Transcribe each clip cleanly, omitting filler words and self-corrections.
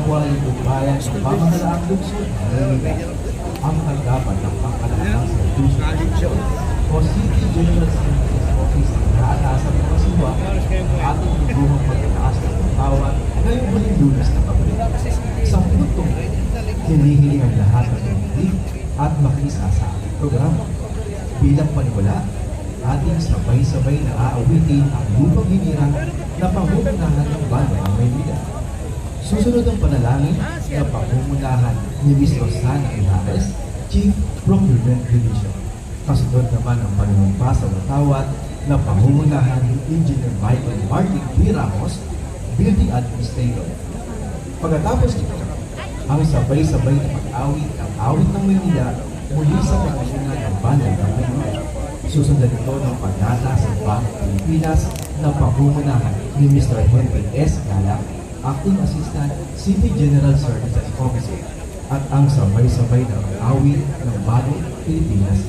kapwa itong bayan ng pamahalaang lungsod ng Maynila ang tanggapan ng pangkalahang service o City General Services Office ang naatasan ng masiwa ang ating lubumang pagkataas ng pagkawan ngayong huling Lunes na pabalik. Sa puntong hinihiling ang lahat ng tumitig at makisa sa ating programa. Bilang paniwala, ating sabay-sabay na aawitin ang lupang hinirang na pamumunahan ng Banda ng Maynila. Susunod ang panalangin na pamumunahan ni Ms. Rosana Inares, Chief Procurement Division. Kasunod naman ang panunumpa sa watawat na pamumunahan ni Engineer Michael Martin P. Ramos, Building Administrator. Pagkatapos nito, ang sabay-sabay na pag-awit ng awit ng Maynila muli sa pagkasunod ng Banda ng Maynila. Susundan ito ng pagdata sa Bank Pilipinas na pamumunahan ni Mr. Henry S. Galak, Acting Assistant City General Services Officer, at ang sabay-sabay na pag-awit ng Bank Pilipinas.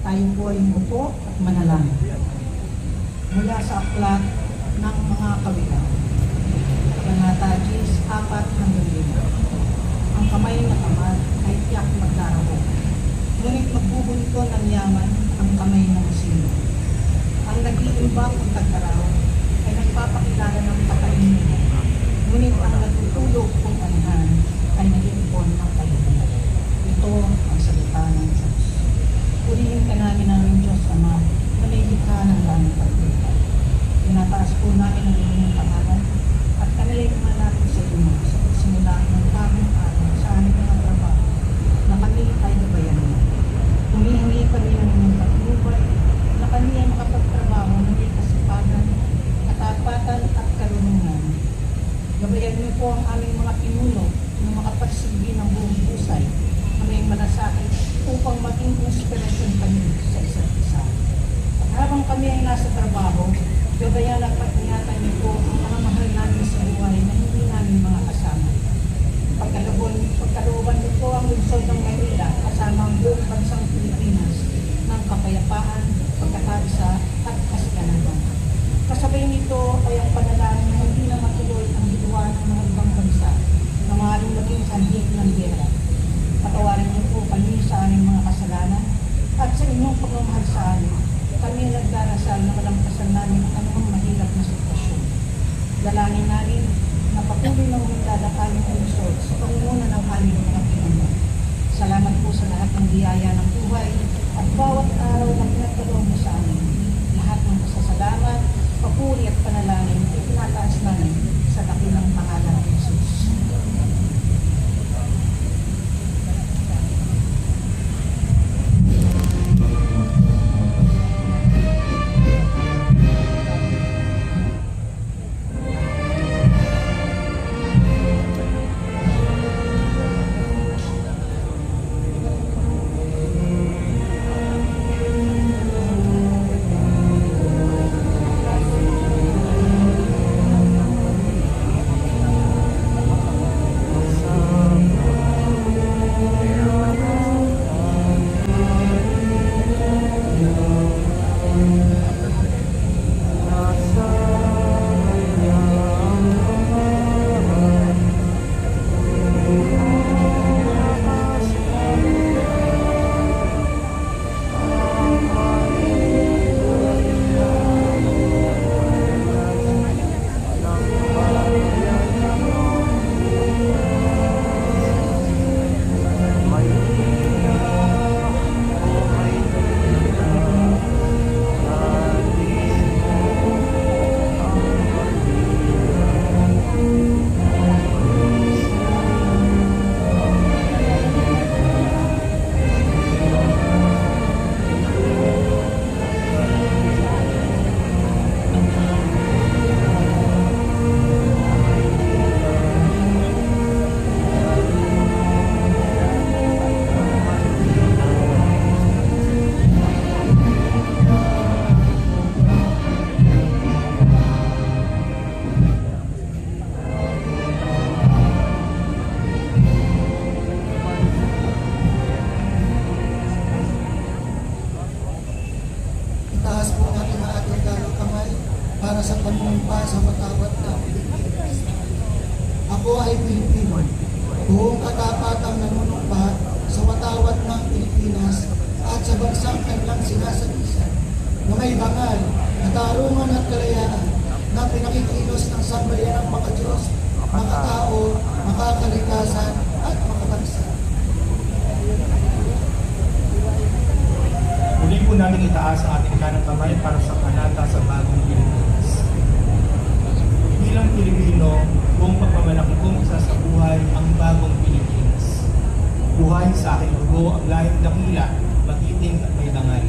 Tayo po ay umupo at manalangin. Mula sa aklat ng mga kawikaan. Kabanata 4:4-5. Ang kamay na tamad ay tiyak magdarako. Ngunit magbubunto ng yaman ang kamay ng sino. Ang nag-iimbang ang tagkaraw ay nagpapakilala ng katalinuhan. Ngunit ang natutulog kung anihan ay nag-iipon ng kalunan. Ito ang salita ng Diyos. Purihin ka namin ng Diyos Ama na may likha ng langit at lupa. Tinataas po namin ang inyong pangalan at kami ay lumalapit sa inyo sa pagsimula ng bagong araw sa aming mga trabaho na kami ay gabayan mo. Humihingi kami ng inyong patnubay na kami ay makapagtrabaho ng may kasipagan, katapatan at karunungan. Gabayan niyo po ang aming mga pinuno na makapagsilbi ng buong pusay na may malasakit upang maging inspirasyon kami sa isa't isa. At habang kami ay nasa trabaho, gabayan at pag-ingatan niyo po ang mga mahal namin sa buhay na hindi namin mga kasama. Pagkalooban niyo po ang lungsod ng Maynila kasama ang buong bansang Pilipinas ng kapayapaan, pagkakaisa at kasiganahan. Kasabay nito ay ang panalangin na hindi na matuloy ang gituan ng mga ibang bansa na maaaring maging sanhi ng gera. Patawarin niyo po kami sa aming mga kasalanan at sa inyong pagmamahal sa amin. Kami ay nagdarasal na malampasan namin ang anumang mahirap na sitwasyon. Dalangin namin na patuloy na umunlad ang aming lungsod sa pangunguna ng aming mga Pinoy. Salamat po sa lahat ng biyaya ng buhay at bawat araw na pinagkaloob mo sa amin. Lahat ng pasasalamat, papuri at panalangin ay tinataas namin sa dakilang pangalan ng Jesus. para sa panumpa sa watawat ng Pilipinas. Ako ay Pilipino, buong katapatang nanunumpa sa watawat ng Pilipinas at sa bansang kanilang sinasabisan na may bangal, katarungan at kalayaan na pinakikilos ng sambayanang makadiyos, makatao, makakalikasan at makabansa. Muli po namin itaas ang ating kanang kamay para sa panata sa bagong Pilipinas. Bilang Pilipino, buong pagmamalaki kong isa sa buhay ang bagong Pilipinas. Buhay sa aking dugo ang lahing dakila, magiting at may dangal.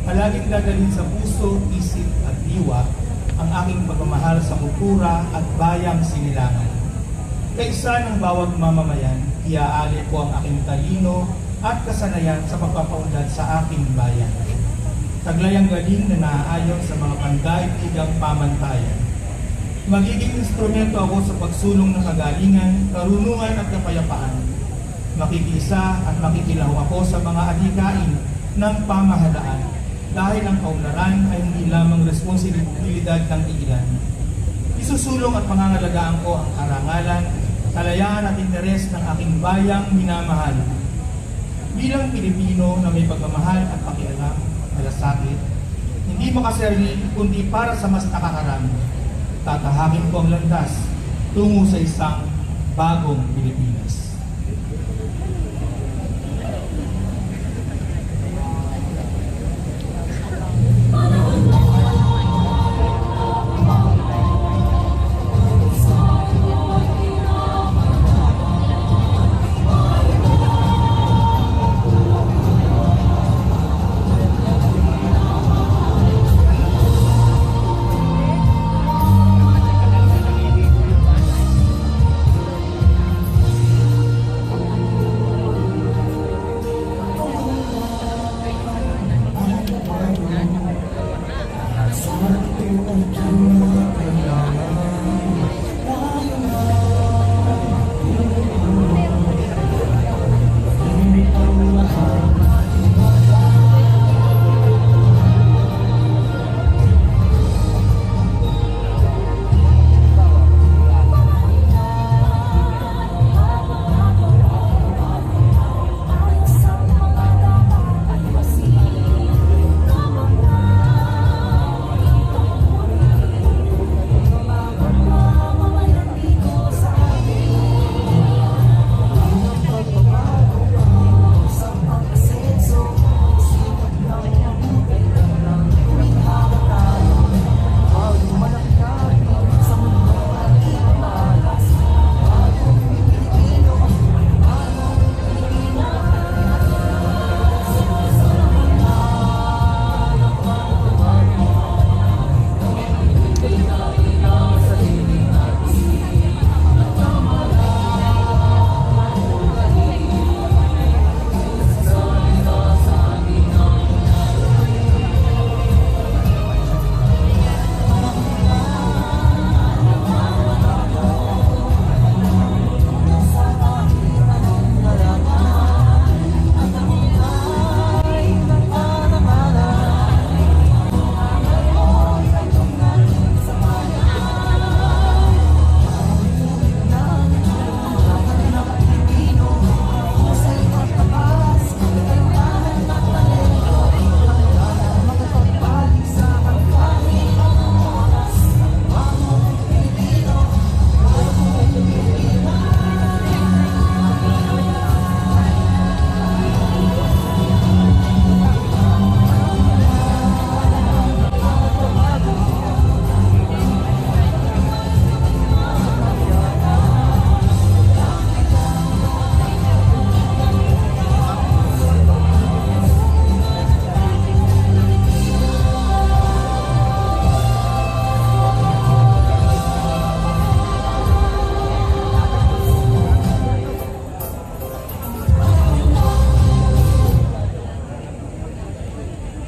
Palaging dadalhin sa puso, isip at diwa ang aking pagmamahal sa kultura at bayang sinilangan. Kaisa ng bawat mamamayan, iaali ko ang aking talino at kasanayan sa pagpapaunlad sa aking bayan. Taglayang galing na naaayon sa mga pandaigdigang pamantayan. Magiging instrumento ako sa pagsulong ng kagalingan, karunungan at kapayapaan. Makikisa at makikilaw ako sa mga adhikain ng pamahalaan dahil ang kaunlaran ay hindi lamang responsibilidad ng ilan. Isusulong at pangangalagaan ko ang karangalan, kalayaan at interes ng aking bayang minamahal. Bilang Pilipino na may pagmamahal at pakialam, malasakit, hindi makasarili kundi para sa mas nakakarami. Tatahakin ko ang landas tungo sa isang bagong Pilipinas.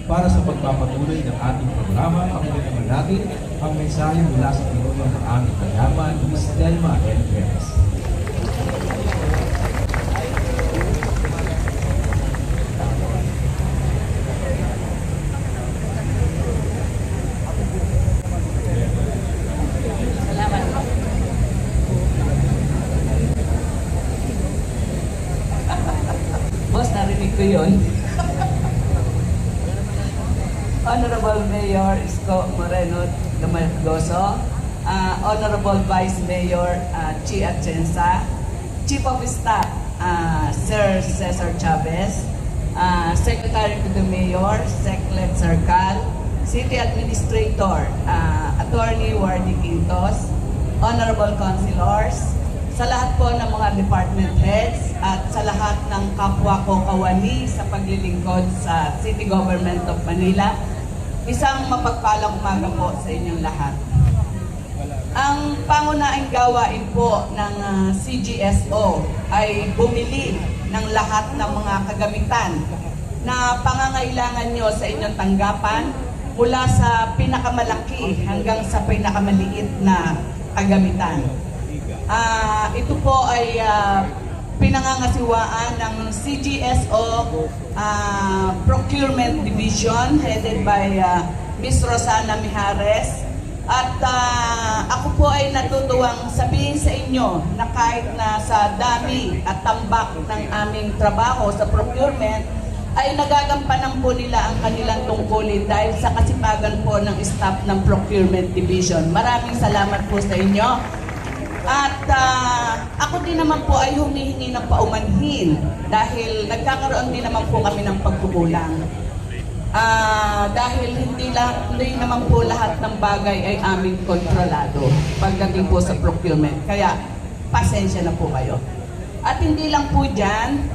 Para sa pagpapatuloy ng ating programa, pakinggan naman natin ang mensahe mula sa pinuno ng aming kayaman, Ms. Delma N. Perez. Honorable Mayor Isko Moreno Dumagoso, Honorable Vice Mayor Chi Atienza, Chief of Staff Sir Cesar Chavez, Secretary to the Mayor, Seclet Sarcal, City Administrator Attorney Wardy Quintos, Honorable Councilors, sa lahat po ng mga department heads at sa lahat ng kapwa ko kawani sa paglilingkod sa City Government of Manila, isang mapagpalang umaga po sa inyong lahat. Ang pangunahing gawain po ng CGSO ay bumili ng lahat ng mga kagamitan na pangangailangan nyo sa inyong tanggapan mula sa pinakamalaki hanggang sa pinakamaliit na kagamitan. Ito po ay pinangangasiwaan ng CGSO Procurement Division headed by Ms. Rosana Mijares. At ako po ay natutuwang sabihin sa inyo na kahit na sa dami at tambak ng aming trabaho sa procurement, ay nagagampanan po nila ang kanilang tungkulin dahil sa kasipagan po ng staff ng Procurement Division. Maraming salamat po sa inyo. At ako din naman po ay humihingi ng paumanhin dahil nagkakaroon din naman po kami ng pagkukulang. Dahil hindi naman po lahat ng bagay ay aming kontrolado pagdating po sa procurement. Kaya pasensya na po kayo. At hindi lang po dyan,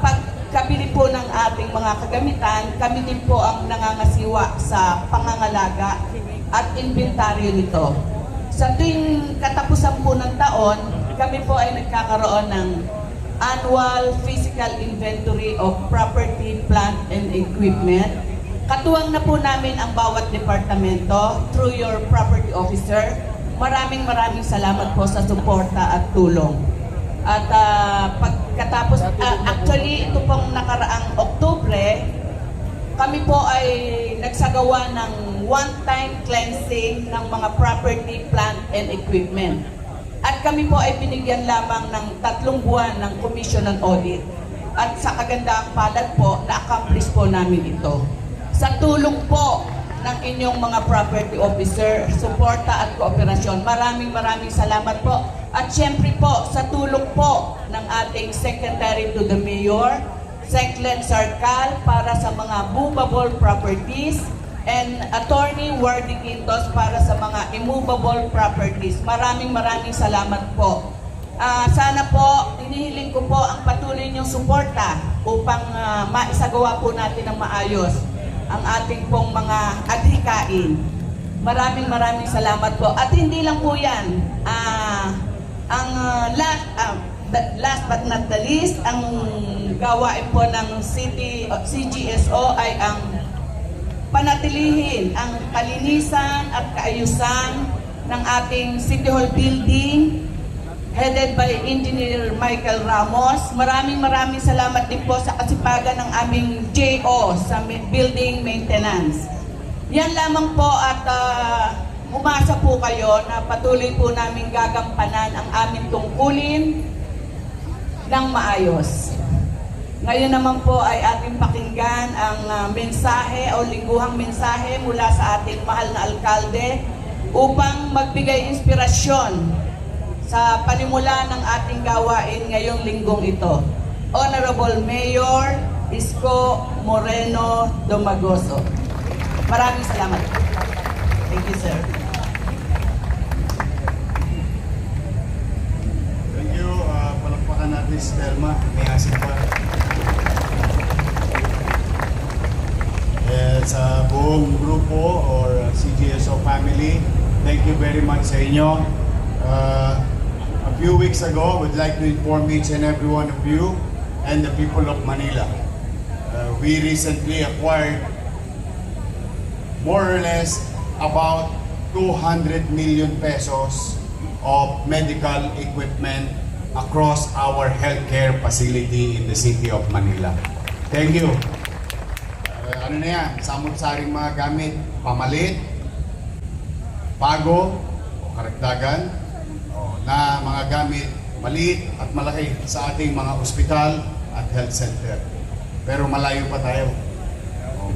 pagkabili po ng ating mga kagamitan, kami din po ang nangangasiwa sa pangangalaga at inventaryo nito. Sa tuwing katapusan po ng taon, kami po ay nagkakaroon ng annual physical inventory of property, plant, and equipment. Katuwang na po namin ang bawat departamento through your property officer. Maraming salamat po sa suporta at tulong. At pagkatapos, actually ito pong nakaraang Oktubre, kami po ay nagsagawa ng one-time cleansing ng mga property, plant, and equipment. At kami po ay binigyan lamang ng 3 buwan ng commission and audit. At sa kagandaang palad po, na-accomplish po namin ito. Sa tulong po ng inyong mga property officer, suporta at kooperasyon, maraming salamat po. At syempre po, sa tulong po ng ating Secretary to the Mayor, Seclet Sarcal para sa mga movable properties, and Attorney Wardy Quintos para sa mga immovable properties. Maraming salamat po. Sana po, hinihiling ko po ang patuloy niyong suporta upang maisagawa po natin ng maayos ang ating pong mga adhikain. Maraming salamat po. At hindi lang po yan. Last but not the least, ang gawain po ng CGSO ay ang panatilihin ang kalinisan at kaayusan ng ating City Hall building headed by Engineer Michael Ramos. Maraming salamat din po sa kasipagan ng aming JO sa building maintenance. Yan lamang po at umasa po kayo na patuloy po namin gagampanan ang aming tungkulin ng maayos. Ngayon naman po ay ating pakinggan ang mensahe o lingguhang mensahe mula sa ating mahal na alkalde upang magbigay inspirasyon sa panimula ng ating gawain ngayong linggong ito. Honorable Mayor Isko Moreno Dumagoso. Maraming salamat. Thank you, sir. Thank you. Palakpakan natin si Telma. May asin pa. Sa buong grupo or CGSO family, thank you very much sa inyo. A few weeks ago, we'd like to inform each and every one of you and the people of Manila. We recently acquired more or less about 200 million pesos of medical equipment across our healthcare facility in the city of Manila. Thank you. Ano na yan? Samot-saring mga gamit, pamalit, pago, o karagdagan, na mga gamit maliit at malaki sa ating mga ospital at health center. Pero malayo pa tayo.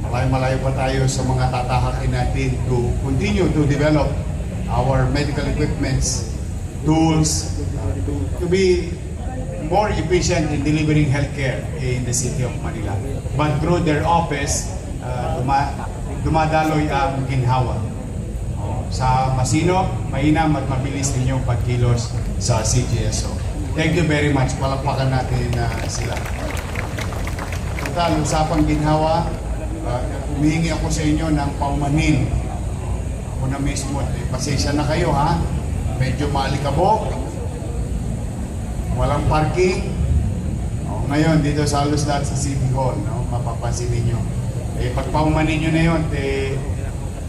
malayo pa tayo sa mga tatahakin natin to continue to develop our medical equipments, tools, to be more efficient in delivering healthcare in the city of Manila. But through their office, dumadaloy ang ginhawa. Sa Masino, mainam at mabilis ninyong pagkilos sa CGSO. Thank you very much. Palakpakan natin sila. Total, usapang ginhawa, humihingi ako sa inyo ng paumanhin. Ako na mismo, pasensya na kayo ha. Medyo maalikabok. Walang parking. Ngayon, dito sa halos lahat sa City Hall, no? Mapapansin ninyo. Pagpaumanin nyo na yun,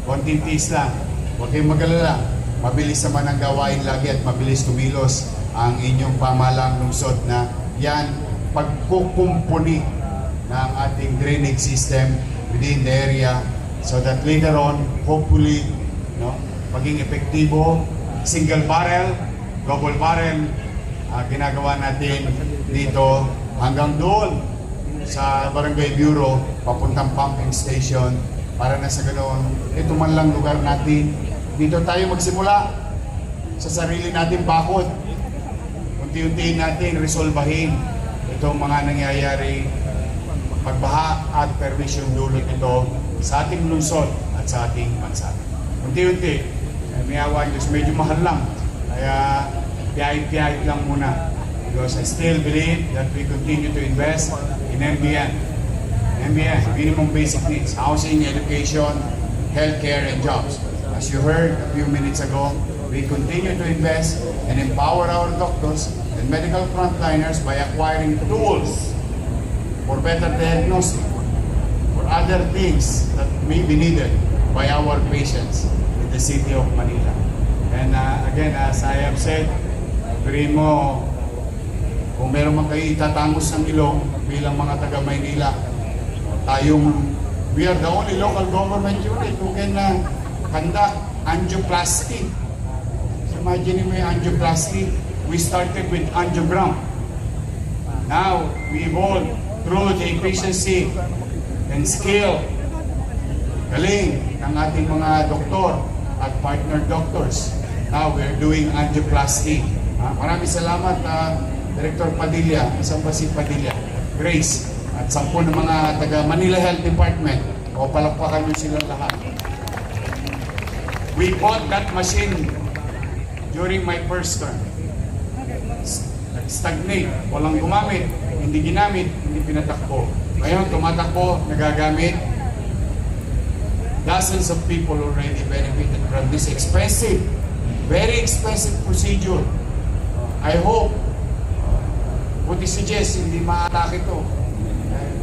konting tiis lang. Huwag kayong mag-alala. Mabilis naman ang gawain lagi at mabilis kumilos ang inyong pamahalang lungsod na yan, pagkukumpuni ng ating drainage system within the area so that later on, hopefully, no, maging epektibo, single barrel, double barrel, ginagawa natin dito hanggang doon sa Barangay Bureau, papuntang pumping station para na sa ganoon, ito man lang lugar natin. Dito tayo magsimula sa sarili natin bakod. Unti-untiin natin, resolbahin itong mga nangyayari pagbaha at permission dulot ito sa ating lungsod at sa ating bansa. Unti-unti, may awa Diyos, medyo mahal lang. Kaya piyahit-piyahit lang muna. Because I still believe that we continue to invest in MBN. MBN, minimum basic needs, housing, education, healthcare, and jobs. As you heard a few minutes ago, we continue to invest and empower our doctors and medical frontliners by acquiring tools for better diagnosis, for other things that may be needed by our patients in the city of Manila. And again, as I have said, pagpiliin mo, kung meron man kayo itatangos ng ilong bilang mga taga Maynila, we are the only local government unit who can conduct angioplasty. So imagine mo yung angioplasty. We started with angiogram. Now, we evolved through the efficiency and skill, galing ng ating mga doktor at partner doctors. Now, we're doing angioplasty. Maraming salamat, Director Padilla, isang ba si Padilla, Grace, at 10 ng mga taga Manila Health Department. O palakpakan nyo silang lahat. We bought that machine during my first term. Stagnate, walang gumamit, hindi ginamit, hindi pinatakbo. Ngayon, tumatakbo, nagagamit. Dozens of people already benefited from this expensive, very expensive procedure. I hope, buti si Jess, hindi maatake ito.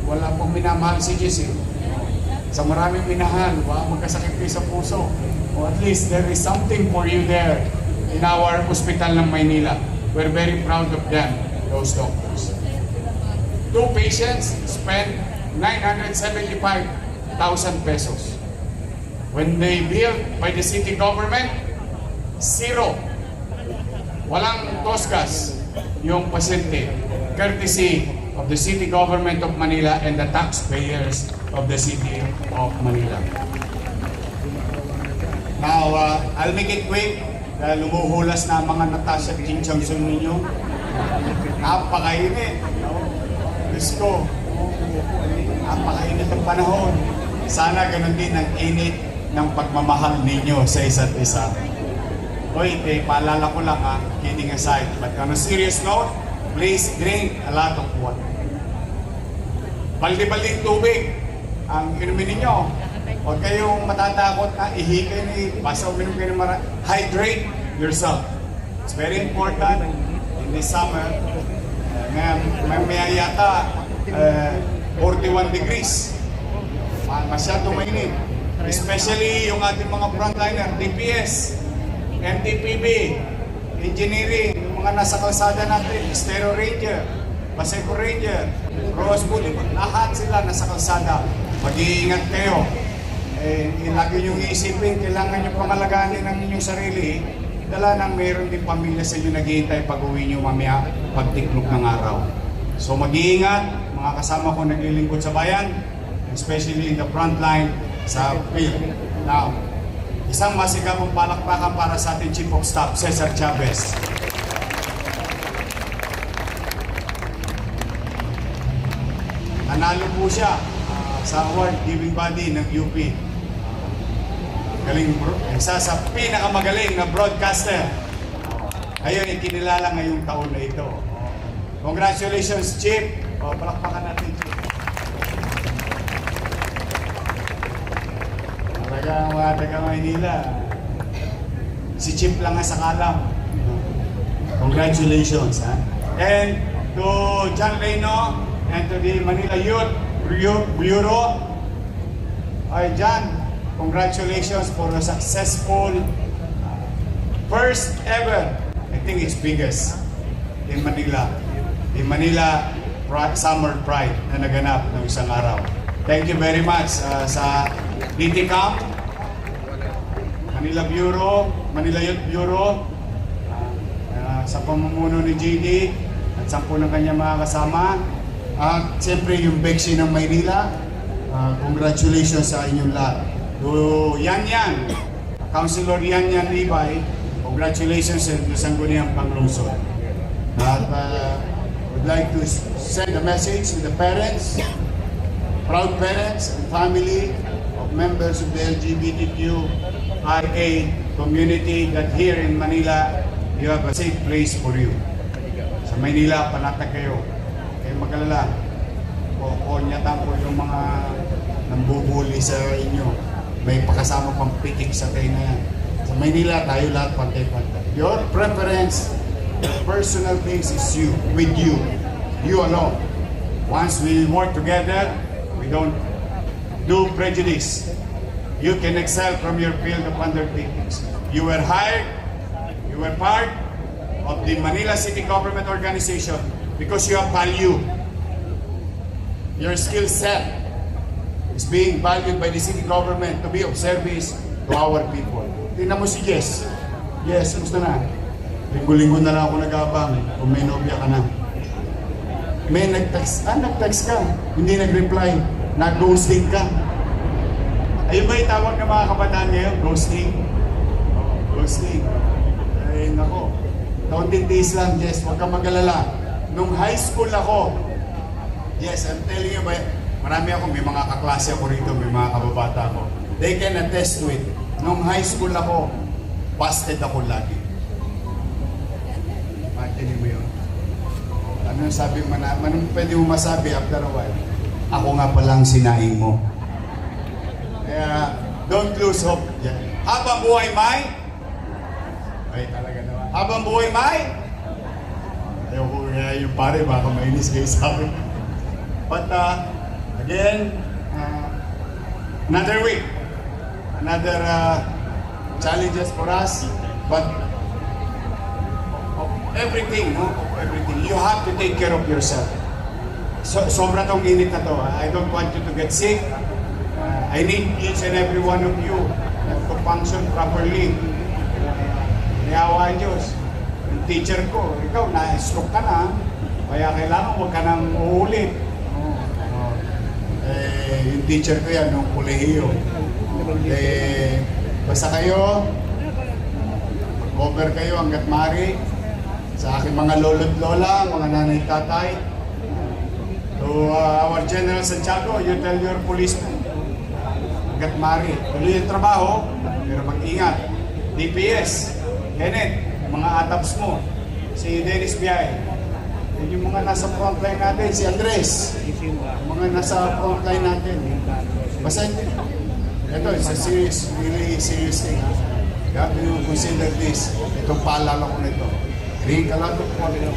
Wala pong minamahal si Jess. Sa maraming minahal, magkasakit kayo sa puso. O at least there is something for you there in our hospital ng Maynila. We're very proud of them, those doctors. 2 patients spent 975,000 pesos. When they billed by the city government, 0. Walang tosgas yung pasyente, courtesy of the city government of Manila and the taxpayers of the city of Manila. Now, I'll make it quick dahil lumuhulas na mga Natasha at King Chamsun ninyo. Napakainit. Diyos ko, napakainit ang panahon. Sana ganun din ang init ng pagmamahal ninyo sa isa't isa. Hoy, paalala ko lang kidding aside. But on a serious note, please drink a lot of water. Baldi-balding tubig ang inumin ninyo. Huwag kayong matatakot na ihikay ni basta uminom kayo ng hydrate yourself. It's very important in this summer. May yata 41 degrees. Masyadong mainit. Especially yung ating mga frontliner, DPS, MTPB, engineering, yung mga nasa kalsada natin, Estero Ranger, Paseco Ranger, Rose Boulevard, lahat sila nasa kalsada. Mag-iingat kayo. Lagi niyong iisipin, kailangan niyo pangalaganin ang inyong sarili. Dala nang mayroon din pamilya sa inyo naghihintay pag uwi niyo mamaya pagtiklop ng araw. So mag-iingat, mga kasama ko naglilingkod sa bayan. especially in the front line sa field. Now, isang masigabong palakpakan para sa ating Chief of Staff, Cesar Chavez. Nanalo po siya sa award giving body ng UP. Galing bro. Isa sa pinakamagaling na broadcaster. Ngayon, ikinilala ngayong taon na ito. Congratulations, Chief. Palakpakan natin, Chief. Talaga mga taga Maynila. Si Chief lang nga sa kalam. Congratulations, ha? And to John Reyno and to the Manila Youth Bureau. Ay, John, congratulations for a successful first ever, I think it's biggest in Manila. In Manila Summer Pride na naganap ng isang araw. Thank you very much sa DTCAM, Manila Youth Bureau, sa pamumuno ni JD at 10 ng kanyang mga kasama. At siyempre yung Bexi ng Maynila, congratulations sa inyong lahat. To Yan, Councilor Yan Libay, congratulations sa Sangguniang Panglungsod. At would like to send a message to the parents, proud parents and family of members of the LGBTQIA community that here in Manila, you have a safe place for you. Sa Maynila, panatag kayo. Kayo mag-alala. Konyatan po yung mga nambubuli sa inyo. May pakasama pang pitik sa tayo na yan. Sa Maynila, tayo lahat pantay-pantay. Your preference, personal things is you, with you. You alone. Once we work together, we don't do prejudice. You can excel from your field of undertakings. You were hired, you were part of the Manila City Government Organization because you have value. Your skill set is being valued by the city government to be of service to our people. Tingnan mo si Jess. Yes, gusto na. Linggo-linggo na lang ako nag-abang kung may nobya ka na. May nag-text ka. Hindi nag-reply. Nag-ghosting ka. Ayun ba yung tawag ng mga kabataan ngayon? Ghosting? Ghosting. Ay, nako. Kaunting days lang, Jess. Huwag kang mag-alala. Nung high school ako, yes, I'm telling you, marami ako, may mga kaklase ako rito, may mga kababata ako. They can attest to it. Nung high school ako, busted ako lagi. Imagine mo yun. Ano sabi mo na, anong pwede mo masabi after a while? Ako nga palang sinaing mo. Kaya, don't lose hope. Habang buhay may, ay talaga naman. Habang buhay may, ayaw ko kaya yung pare, baka mainis kayo sa akin. But again, another week, another challenges for us, but everything, no? Everything. You have to take care of yourself. Sobra tong init na to. I don't want you to get sick. I need each and every one of you to function properly. Niyawa Diyos. Yung teacher ko, ikaw na-stroke ka na, kaya kailangan huwag ka nang uulit. Yung teacher ko yan, nung kolehiyo. Basta kayo, cover kayo hanggat maaari. Sa aking mga lolo't lola, mga nanay tatay. To our General Santiago, you tell your policemen. Hanggat maaari. Tuloy yung trabaho, pero mag-ingat. DPS, Kenneth, mga ataps mo. Si Dennis Biay. Yung mga nasa frontline natin, si Andres. Mga nasa frontline natin. Basta ito, it's a serious, really serious thing. You have to consider this. Itong paalala ko nito. Drink a lot of water.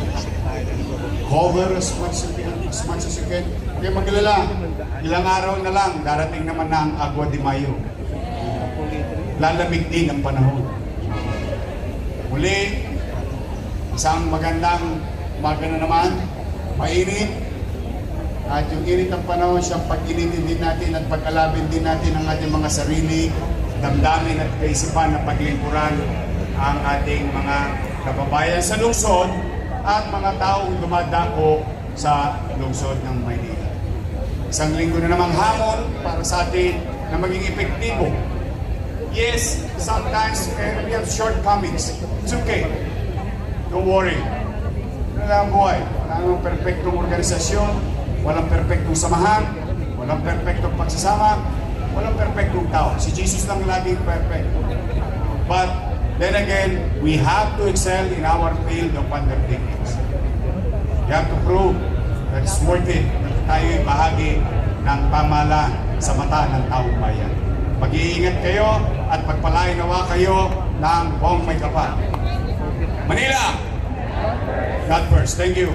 Cover as much as you can. Okay, maglala. Ilang araw na lang, darating naman na ang Agua de Mayo. Lalamig din ang panahon. Muli, isang magandang umaga na naman, mainit. At yung init ng panahon, siyang pag-initin din natin at pag-alabin din natin ang ating mga sarili, damdamin at kaisipan na paglingkuran ang ating mga kababayan sa lungsod at mga taong dumadako sa lungsod ng Maynila. Isang linggo na namang hamon para sa atin na maging epektibo. Yes, sometimes we have shortcomings. It's okay. Don't worry. Ano lang ang buhay? Wala namang perfectong organisasyon, walang perfectong samahan, walang perfectong pagsasama, walang perfectong tao. Si Jesus lang laging perfect. But then again, we have to excel in our field of undertakings. We have to prove that it's worth it na tayo'y bahagi ng pamahalaan sa mata ng taong bayan. Mag-iingat kayo at pagpalain nawa kayo ng buong may kapal. Manila! God first. Thank you.